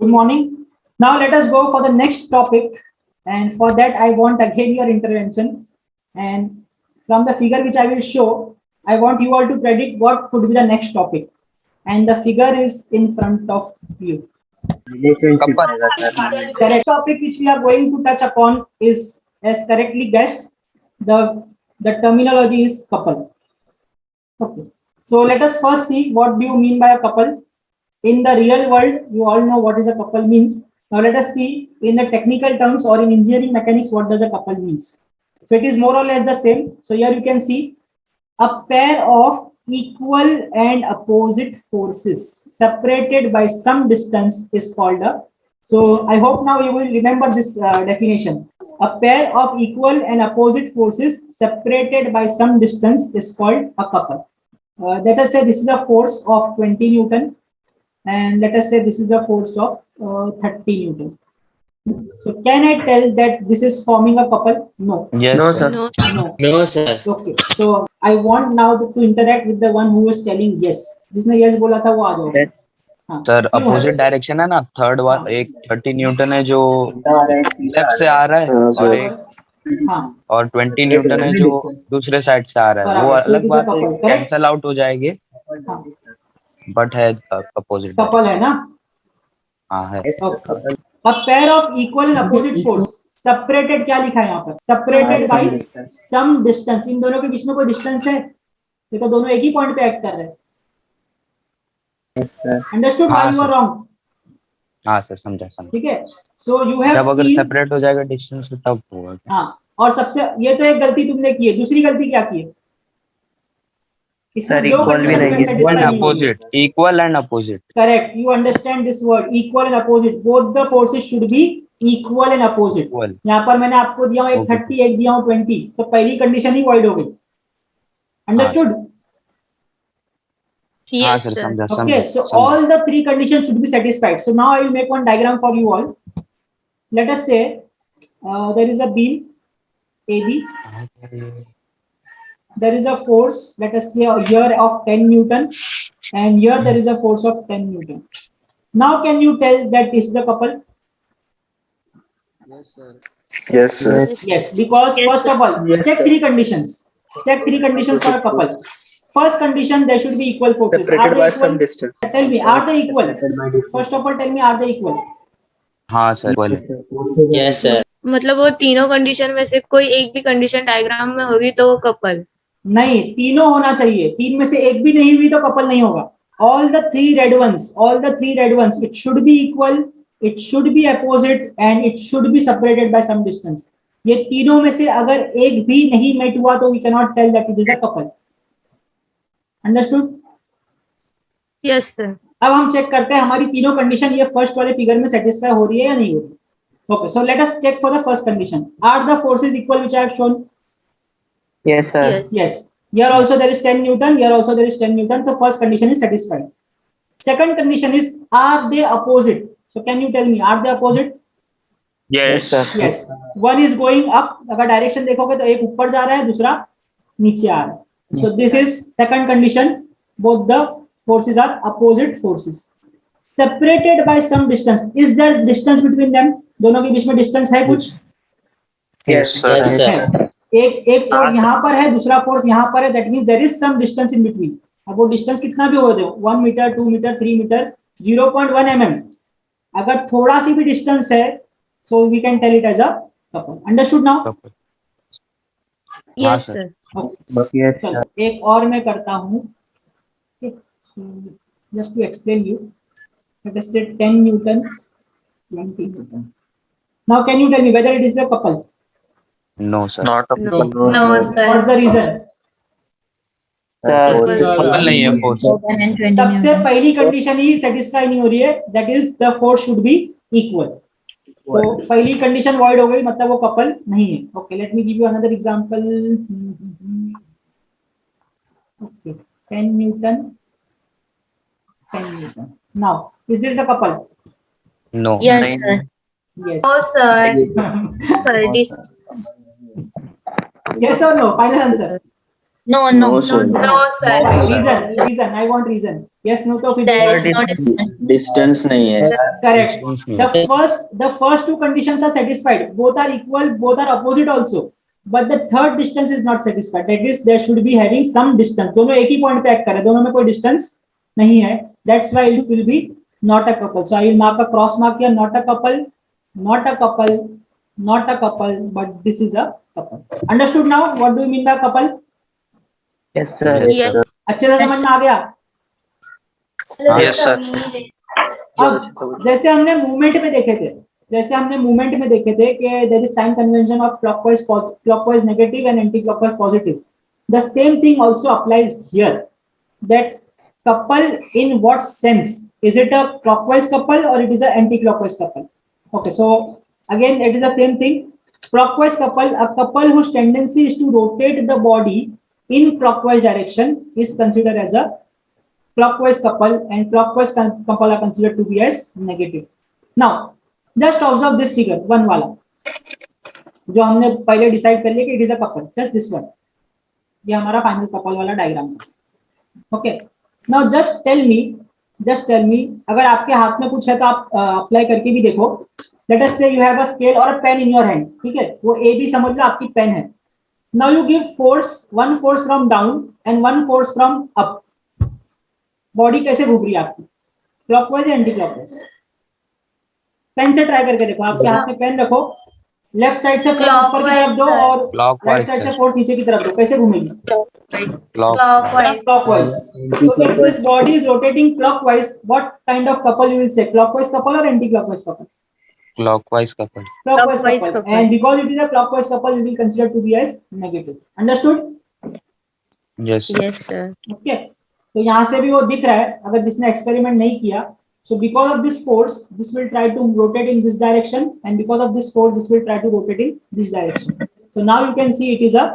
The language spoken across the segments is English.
Good morning. Now let us go for the next topic, and for that I want again your intervention. And from the figure which I will show, I want you all to predict what could be the next topic. And the figure is in front of you. Relationship couple. रहेगा sir. Correct topic which we are going to touch upon is, as correctly guessed, the terminology is couple. Okay. So let us first see what do you mean by a couple. In the real world, you all know what is a couple means. Now let us see in the technical terms or in engineering mechanics what does a couple means. So it is more or less the same. So here you can see a pair of equal and opposite forces separated by some distance is called a. So I hope now you will remember this definition. A pair of equal and opposite forces separated by some distance is called a couple. Let us say this is a force of 20 Newton, and let us say this is a force of 30 Newton. So can I tell that this is forming a couple? No. Yes, No, sir. sir. No. No. No, sir. Okay. So I want now to interact with the one who is telling yes. जिसने yes बोला था वो आ जाओ. Yes. हाँ. Sir क्यों है? Opposite direction है ना. थर्ड हाँ. एक 30 न्यूटन है जो सीधा आ रहा है, सीधा लेफ्ट आ से रहा आ रहा है हाँ, और सर. एक हाँ. और 20 न्यूटन है जो दूसरे साइड से आ रहा है. वो बराबर. So it अलग is a बात है, couple. Correct? कैंसल आउट हो जाएंगे, हाँ. बट है अपोजिट Couple है ना? हाँ है. Okay. A pair of equal and opposite force separated क्या लिखा है यहाँ पर? Separated by some distance. इन दोनों के बीच में कोई डिस्टेंस है? ये तो दोनों एक ही पॉइंट पे एक्ट कर रहे हैं. Yes, sir. Understood? हाँ, Why you are sir. wrong? हाँ सर, समझा. ठीक है. So you have जब अगर seen. सेपरेट हो जाएगा डिस्टेंस तब होगा. हाँ. और सबसे ये तो एक गलती तुमने की है. दूसरी गलती क्या की है? Sir, equal भी नहीं है. Equal and opposite. Correct. You understand this word equal and opposite. Both the forces should be equal and opposite. Equal. यहाँ पर मैंने आपको दिया हूँ एक 30, एक दिया हूँ 20. तो पहली कंडीशन ही void हो गई. Understood? हाँ Yes, सर, sir. समझा. Okay. So all the three conditions should be satisfied. So now I will make one diagram for you all. Let us say there is a beam AB. There is a force, let us say here of 10 Newton, and here there is a force of 10 Newton. Now can you tell that this is the couple? Yes, sir. Yes, sir. Yes, because Yes, first of all, Yes, check sir. three conditions. Check three conditions for a couple. First condition, there should be equal forces. Are Separated they by equal? some distance. Tell me, are they equal? Separated by distance. First of all, tell me, are they equal? हाँ sir, equal. Yes, sir. मतलब वो तीनों condition में से कोई एक भी condition diagram में होगी तो वो कपल. नहीं, तीनों होना चाहिए. तीन में से एक भी नहीं हुई तो कपल नहीं होगा. All the three red ones, it should be equal, it should be opposite, and it should be separated by some distance. ये तीनों में से अगर एक भी नहीं मेट हुआ तो we cannot tell that it is a couple. Understood? Yes, sir. अब हम चेक करते हैं हमारी तीनों कंडीशन ये फर्स्ट वाले फिगर में सेटिस्फाई हो रही है या नहीं हो रही. Okay, so let us check for the first condition. Are the forces equal which I have shown? Yes, sir. Yes. Yes. Here also there is 10 Newton. Here also there is 10 Newton. The first condition is satisfied. Second condition is, are they opposite? So can you tell me, are they opposite? Yes, sir. Yes. One is going up. अगर direction देखोगे तो एक ऊपर जा रहा है, दूसरा नीचे आ रहा है. So this is second condition. Both the forces are opposite forces. Separated by some distance. Is there distance between them? दोनों के बीच में distance है कुछ? Yes, sir. Yes, sir. एक फोर्स यहाँ पर है, दूसरा फोर्स यहाँ पर है. That means there is some distance in between. अब वो डिस्टेंस कितना भी हो दे, 1 मीटर, 2 मीटर, 3 मीटर, 0.1 mm, अगर थोड़ा सी भी डिस्टेंस है, so we can tell it as a couple. Understood now? Yes, sir. sir. Yes, चलो sir. एक और मैं करता हूँ. Just to explain you. Let us say 10 newton, 20 newton. Now can you tell me whether it is a couple? No sir. Not a No. No, sir. What's the reason? Couple नहीं है force. सबसे पहली condition ही satisfy नहीं हो रही है, that is the force should be equal. तो पहली कंडीशन वॉइड हो गई, मतलब वो कपल नहीं है. Okay, let me give you another example. Okay, 10 Newton, 10 Newton. Now is this a couple? No. Yes, sir. Yes. No, sir. Sir, Yes or no? Final answer. No, No, no. sir. No, sir. Reason. I want reason. Yes, no to फिर There is no distance. Distance नहीं है. correct. Distance नहीं. The first two conditions are satisfied. Both are equal. Both are opposite also. But the third distance is not satisfied. That is, there should be having some distance. दोनों एक ही point पे act कर रहे हैं. दोनों में कोई distance नहीं है. That's why it will be not a couple. So I will mark a cross mark here. Not a couple. Not a couple. Not a couple. But this is a couple. Understood now? What do you mean by couple? Yes, sir. Yes. अच्छे से समझ में आ गया. Yes, sir. अब जैसे हमने movement में देखे थे कि there is sign convention of clockwise negative and anti clockwise positive. The same thing also applies here. That couple in what sense? Is it a clockwise couple और it is a anti clockwise couple? Okay, so again it is the same thing. Clockwise couple, a couple whose tendency is to rotate the body in clockwise direction is considered as a clockwise couple, and clockwise couple are considered to be as negative. Now just observe this figure one वाला जो हमने पहले decide कर लिया कि it is a couple. Just this one, ये हमारा final couple वाला डायग्राम है. Okay, now just tell me अगर आपके हाथ में कुछ है तो आप अप्लाई करके भी देखो. लेट अस से यू हैव अ स्केल और अ पेन इन योर हैंड. ठीक है, वो ए भी समझ लो आपकी पेन है. Now you give force, one force from down and one force from up. Body कैसे घूम रही है आपकी? क्लॉकवाइज या एंटी क्लॉकवाइज? पेन से ट्राई करके देखो. आपके हाथ में पेन रखो, लेफ्ट साइड से पेन ऊपर की तरफ दो और राइट साइड से फोर्स नीचे की तरफ दो. कैसे घूमेगी? Clockwise. So if this body is rotating clockwise, what kind of couple you will say? Clockwise couple or anti-clockwise couple? Clockwise couple. Clockwise couple. And because it is a clockwise couple, it will consider to be as negative. Understood? Yes. Yes, sir. Okay. तो यहाँ से भी वो दिख रहा है अगर जिसने एक्सपेरिमेंट नहीं किया. So because of this force, this will try to rotate in this direction, and because of this force, this will try to rotate in this direction. So now you can see it is a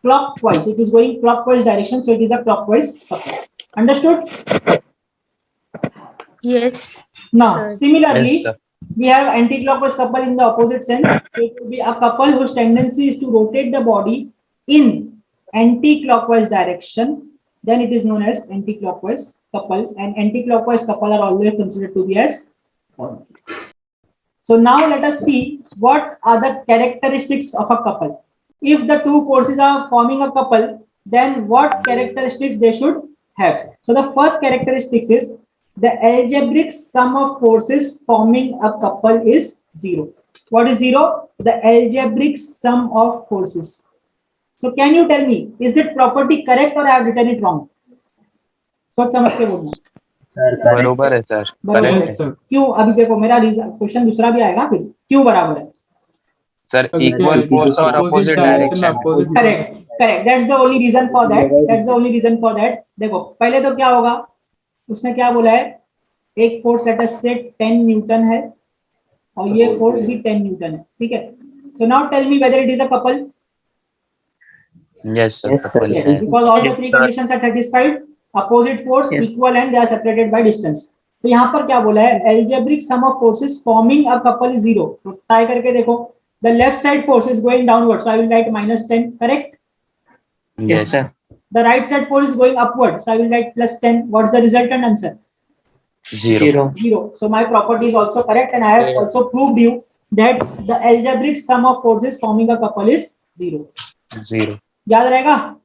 clockwise. It is going clockwise direction, so it is a clockwise couple. Understood? Yes. Now, Sir. similarly, Yes, sir. we have anti-clockwise couple in the opposite sense. So it will be a couple whose tendency is to rotate the body in anti-clockwise direction. Then it is known as anti-clockwise couple, and anti-clockwise couple are always considered to be as positive. So now let us see what are the characteristics of a couple. If the two forces are forming a couple, then what characteristics they should have? So the first characteristics is the algebraic sum of forces forming a couple is 0. What is 0? The algebraic sum of forces. So can you tell me, is it property correct or I have written it wrong? सोच समझ के बोलना. बरोबर है sir. बराबर है. क्यों? अभी देखो मेरा क्वेश्चन दूसरा भी आएगा. फिर क्यों बराबर है? सर इक्वल फोर्स और opposite direction. Correct. That's the only reason for that. देखो पहले तो क्या होगा, उसने क्या बोला है, एक force late us say 10 Newton है और ये फोर्स भी 10 न्यूटन है. ठीक है. So now tell me whether it is a couple. Yes, sir. Yes, because all the three conditions are satisfied. Opposite force, equal, and they are separated by distance. तो यहाँ पर क्या बोला है, algebraic sum of forces forming a couple is 0. तो try करके देखो. The left side force is going downward, so I will write -10. Correct? Yes, sir. The right side force is going upward, so I will write +10. What's the resultant answer? 0. 0. So my property is also correct, and I have also proved you that the algebraic sum of forces forming a couple is 0. 0. याद रहेगा?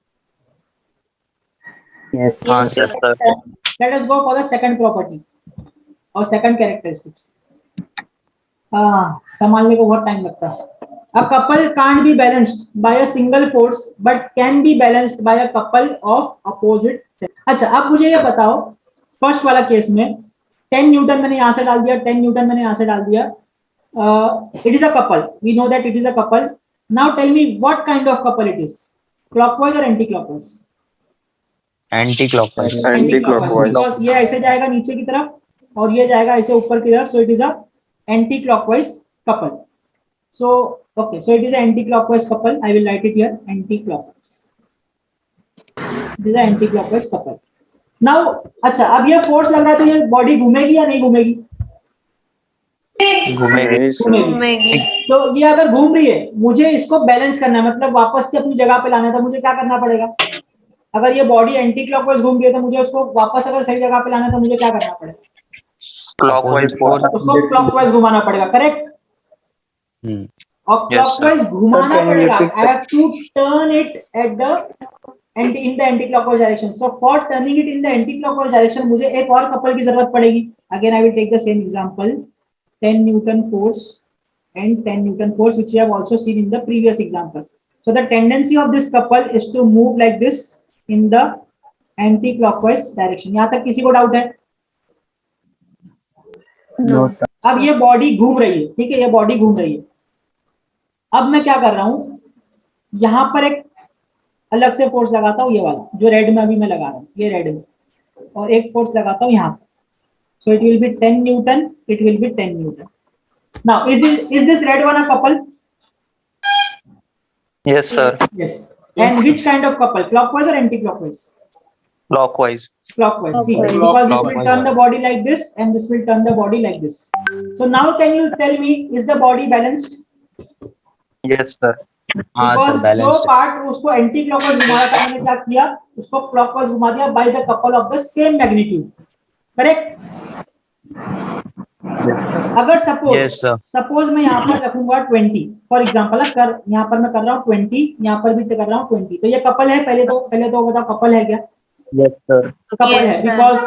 Yes, Yes, sir. Let us go for the second property or second characteristics. संभालने को बहुत time लगता है. A couple can't be balanced by a single force, but can be balanced by a couple of opposite sex. अच्छा, अब मुझे ये बताओ, फर्स्ट वाला केस में 10 न्यूटन मैंने यहाँ से डाल दिया, 10 न्यूटन मैंने यहाँ से डाल दिया. It is a couple. We know that it is a couple. Now tell me what kind of couple it is. Clockwise or anti-clockwise? Anti-clockwise. Anti-clockwise. Because ये ऐसे जाएगा नीचे की तरफ और ये जाएगा ऐसे ऊपर की तरफ, so it is a anti-clockwise couple. So okay, so it is an anti-clockwise couple. I will write it here, anti-clockwise. This is an anti-clockwise couple. Now अच्छा, अब ये फोर्स लग रहा है तो ये बॉडी घूमेगी या नहीं घूमेगी? घूमेगी. तो ये अगर घूम रही है, मुझे इसको बैलेंस करना है, मतलब वापस से अपनी जगह पे लाना है, तो मुझे क्या करना पड़ेगा? अगर ये बॉडी एंटी क्लॉकवाइज घूम रही है तो मुझे उसको वापस अगर सही जगह पे लाना है तो मुझे क्या करना पड़ेगा? क्लॉकवाइज उसको क्लॉकवाइज घुमाना पड़ेगा, करेक्ट? और Yes, sir. क्लॉकवाइज घुमाना Sir, can you पड़ेगा. repeat, I have to turn it at the in the anti-clockwise direction. So for turning it in the anti-clockwise direction, मुझे एक और कपल की जरूरत पड़ेगी. Again, I will take the same example, 10 Newton force and 10 Newton force, which we have also seen in the previous example. So the tendency of this couple is to move like this in the anti-clockwise direction. यहाँ तक किसी को doubt है? No. अब ये body घूम रही है, ठीक है, ये बॉडी घूम रही है. अब मैं क्या कर रहा हूं, यहां पर एक अलग से फोर्स लगाता हूं, ये वाला जो रेड में अभी मैं लगा रहा हूं, ये रेड में, और एक फोर्स लगाता हूं यहां. So it will be 10 Newton, it will be 10 Newton. Now is this red one a couple? Yes, sir. Yes. And which kind of couple, clockwise or anti-clockwise? Clockwise. Clockwise. See, Clockwise. because this will Clockwise. turn the body like this and this will turn the body like this. So now can you tell me, is the body balanced? Yes, sir. हाँ Because sir जो balanced. Part उसको anti clockwise घुमाया था, मैंने क्या किया, उसको clockwise घुमा दिया by the couple of the same magnitude, correct? अगर Yes, sir. सपोज मैं यहाँ पर रखूंगा 20 फॉर एग्जांपल, यहाँ पर मैं कर रहा हूँ 20, यहाँ पर भी कर रहा हूँ 20, तो ये कपल है? पहले तो बताओ कपल है क्या? Yes, sir. कपल है, Yes, sir. Because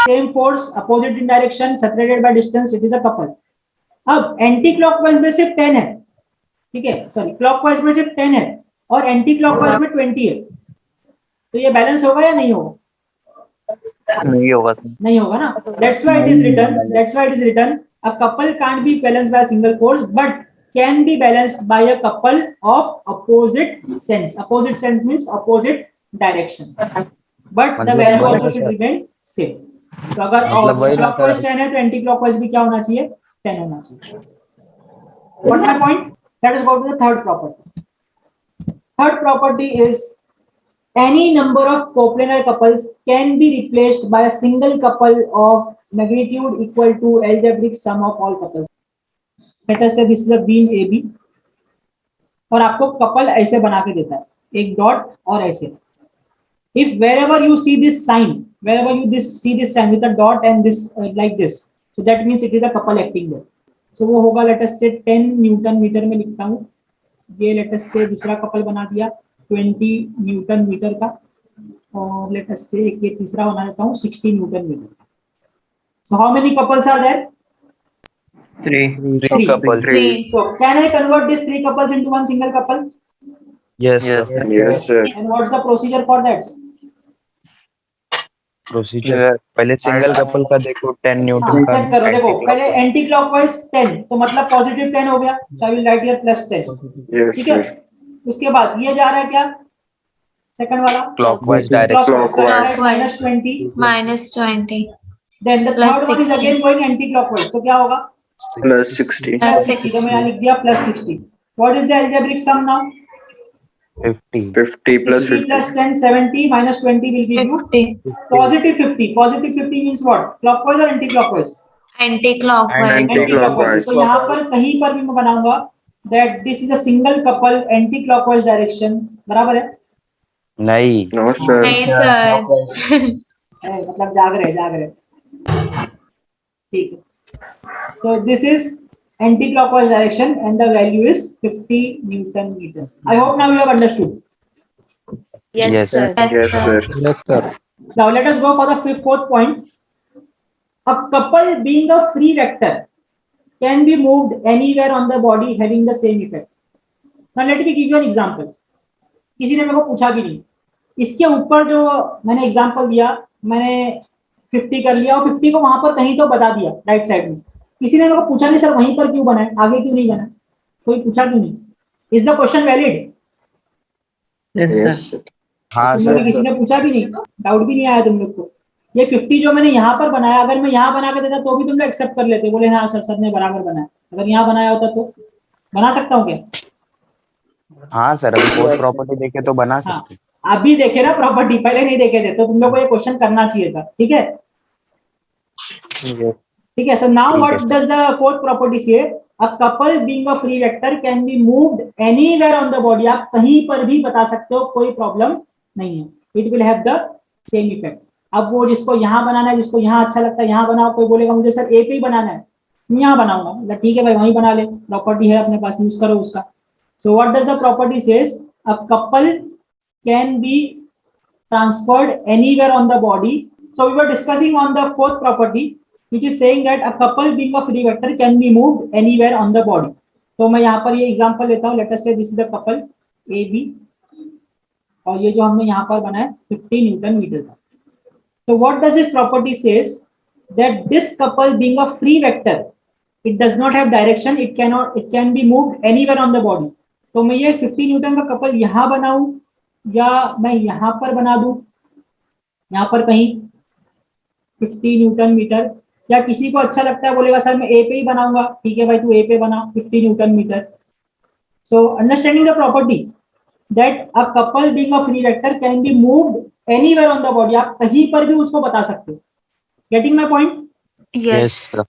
same force opposite in direction separated by distance, it is a couple. अब एंटी क्लॉकवाइज में सिर्फ 10 है, ठीक है, सॉरी क्लॉकवाइज में सिर्फ 10 है और एंटी क्लॉकवाइज में 20 है, तो ये बैलेंस होगा या नहीं होगा? नहीं होगा. नहीं होगा ना. That's why it is written a couple can't be balanced by a single force but can be balanced by a couple of opposite sense. Opposite sense means opposite direction, but the मतलब value वही also ना should sir. remain same. तो अगर मतलब वही ना clockwise sir. 10 है तो एंटी क्लॉकवाइज भी क्या होना चाहिए? 10 होना चाहिए. What my point? Let us go to the third property. Third property is any number of coplanar couples can be replaced by a single couple of magnitude equal to algebraic sum of all couples. Let us say this is a beam AB और आपको couple ऐसे बना के देता है, एक dot और ऐसे. If wherever you see this sign, see this sign with a dot and this like this, so that means it is a couple acting there. So वो होगा let us say 10 newton metre में लिखता हूँ. ये let us say दूसरा couple बना दिया 20 Newton metre का, और let us say ये तीसरा बना देता हूँ 60 newton metre. So how many couples are there? Three Three. couples. So can I convert these three couples into one single couple? Yes, Yes, sir. yes, sir. And what's the procedure for that? Procedure पहले single couple का देखो 10 हाँ, Newton का. Check करो, देखो पहले anti clockwise 10 तो मतलब पॉजिटिव 10 हो गया, so I will write here plus 10. Yes, ठीक है. उसके बाद ये जा रहा है क्या, सेकंड वाला clockwise direct. clockwise minus Clockwise. 20. -20. Then the Plus third one is 60. again going anti-clockwise. तो क्या होगा? Plus 60. Plus 60. तो मैं 60. यहाँ लिख दिया plus 60. What is the algebraic sum now? 50. 50 plus 60 plus 50. 10, 70 minus 20 will give you 50. positive 50. Positive 50 means what? Clockwise or anti-clockwise? Anti-clockwise. Anti-clockwise. तो यहाँ पर कहीं पर भी मैं बनाऊंगा that this is a single couple anti-clockwise direction. बराबर है? नहीं. No, sir. नहीं सर. मतलब जाग रहे. ठीक है. So this is anti-clockwise direction and the value is 50 Newton meter. I hope now you have understood. Yes, Yes, sir. Yes, sir. Yes, sir. Now let us go for the fourth point. A couple being a free vector can be moved anywhere on the body having the same effect. Now let me give you an example. किसी ने मेरे को पूछा भी नहीं. इसके ऊपर जो मैंने एग्जांपल दिया, मैंने 50 कर लिया और 50 को वहां पर कहीं तो बता दिया राइट साइड में. किसी ने मेरे को पूछा नहीं सर वहीं पर क्यों बना है, आगे क्यों नहीं बना, कोई पूछा क्यों नहीं? Is the question valid? Yes, sir. हाँ तुम लोग सर. किसी ने पूछा भी नहीं, डाउट भी नहीं आया तुम लोग को? ये 50 जो मैंने यहाँ पर बनाया, अगर मैं यहाँ बना के देता तो भी तुम लोग एक्सेप्ट कर लेते, बोले हाँ सर ने बराबर बनाया. अगर यहाँ बनाया होता तो बना सकता हूँ क्या? हाँ सर अभी फोर्थ प्रॉपर्टी देखे तो बना हाँ, सकते. अभी देखे ना प्रॉपर्टी, पहले नहीं देखे थे, तो तुम लोग को ये क्वेश्चन करना चाहिए था. ठीक है. ठीक है. So now what does the fourth property say? A couple being a free vector can be moved anywhere on the body. आप कहीं पर भी बता सकते हो, कोई प्रॉब्लम नहीं है. it will have the same effect. अब वो जिसको यहाँ बनाना है, जिसको यहाँ अच्छा लगता है यहाँ बनाओ, कोई बोलेगा मुझे सर ए पे ही बनाना है, मैं यहाँ बनाऊंगा, मतलब ठीक है भाई वहीं बना ले, प्रॉपर्टी है अपने पास, यूज करो उसका. So what does the property says? A couple can be transferred anywhere on the body. So we were discussing on the fourth property, which is saying that a couple being a free vector can be moved anywhere on the body. तो मैं यहाँ पर ये example लेता हूँ. Let us say this is the couple A B, और ये जो हमने यहाँ पर बनाया 50 न्यूटन मीटर का. So what does this property says? That this couple being a free vector, it does not have direction, it can be moved anywhere on the body. तो मैं ये 50 न्यूटन का कपल यहाँ बनाऊं या मैं यहाँ पर बना दूं, यहाँ पर कहीं 50 न्यूटन मीटर, या किसी को अच्छा लगता है बोलेगा सर मैं ए पे ही बनाऊंगा, ठीक है भाई तू ए पे बना 50 newton metre. So understanding the property that a couple being a free vector can be moved anywhere on the body, आप कहीं पर भी उसको बता सकते हो. Getting my point? Yes. sir.